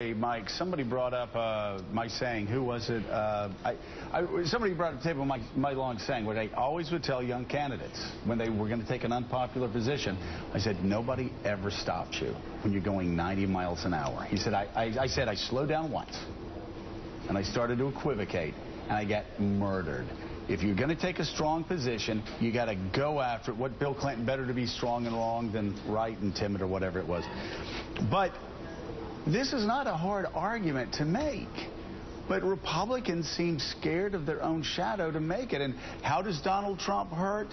Hey, Mike, somebody brought up my saying, who was it? Somebody brought up the table my long saying, what I always would tell young candidates when they were going to take an unpopular position. I said, nobody ever stops you when you're going 90 miles an hour. He said, I said, I slowed down once, and I started to equivocate, and I got murdered. If you're going to take a strong position, you got to go after it. What Bill Clinton, better to be strong and wrong than right and timid or whatever it was. But this is not a hard argument to make, but Republicans seem scared of their own shadow to make it. And how does Donald Trump hurt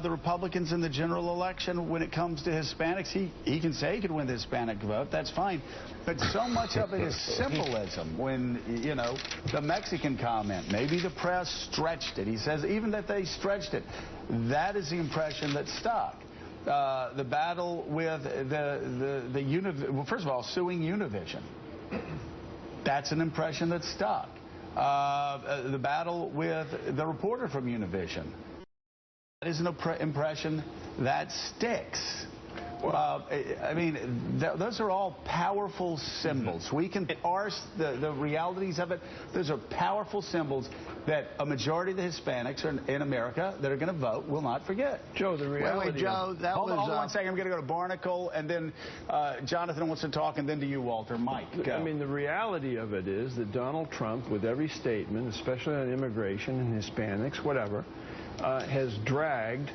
the Republicans in the general election when it comes to Hispanics? He can say he could win the Hispanic vote. That's fine. But so much of it is symbolism. When, you know, the Mexican comment, maybe the press stretched it. He says even that they stretched it. That is the impression that stuck. The battle with well, first of all, suing Univision. That's an impression that stuck. The battle with the reporter from Univision. That is an impression that sticks. I mean, those are all powerful symbols. We can parse the realities of it. Those are powerful symbols that a majority of the Hispanics in America that are going to vote will not forget. Joe, the reality. Wait, Joe, hold on 1 second. I'm going to go to Barnicle, and then Jonathan wants to talk, and then to you, Walter. Mike, go. I mean, the reality of it is that Donald Trump, with every statement, especially on immigration and Hispanics, whatever, has dragged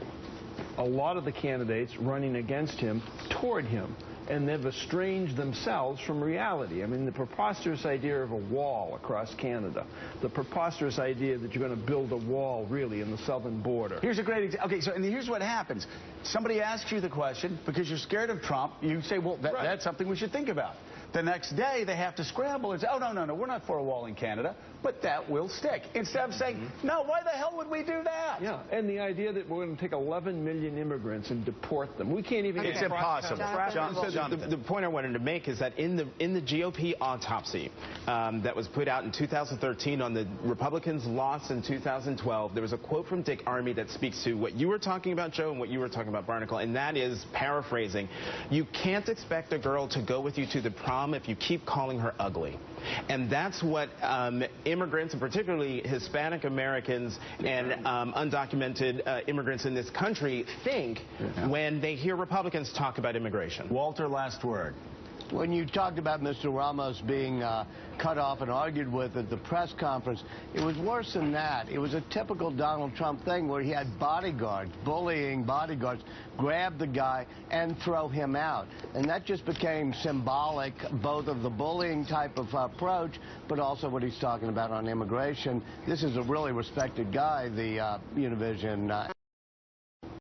a lot of the candidates running against him toward him, and they've estranged themselves from reality. I mean, the preposterous idea of a wall across Canada, the preposterous idea that you're going to build a wall, really, in the southern border. Here's a great example. Okay, so and here's what happens. Somebody asks you the question because you're scared of Trump. You say, well, that's something we should think about. The next day, they have to scramble and say, oh, no, we're not for a wall in Canada, but that will stick. Instead of saying, no, why the hell would we do that? Yeah, and the idea that we're going to take 11 million immigrants and deport them. We can't even... It's impossible. The point I wanted to make is that in the GOP autopsy that was put out in 2013 on the Republicans' loss in 2012, there was a quote from Dick Armey that speaks to what you were talking about, Joe, and what you were talking about, Barnicle, and that is, paraphrasing, you can't expect a girl to go with you to the prom if you keep calling her ugly. And that's what immigrants, and particularly Hispanic Americans and undocumented immigrants in this country think when they hear Republicans talk about immigration. Walter, last word. When you talked about Mr. Ramos being cut off and argued with at the press conference, it was worse than that. It was a typical Donald Trump thing where he had bodyguards, bullying bodyguards, grab the guy and throw him out. And that just became symbolic, both of the bullying type of approach, but also what he's talking about on immigration. This is a really respected guy, the Univision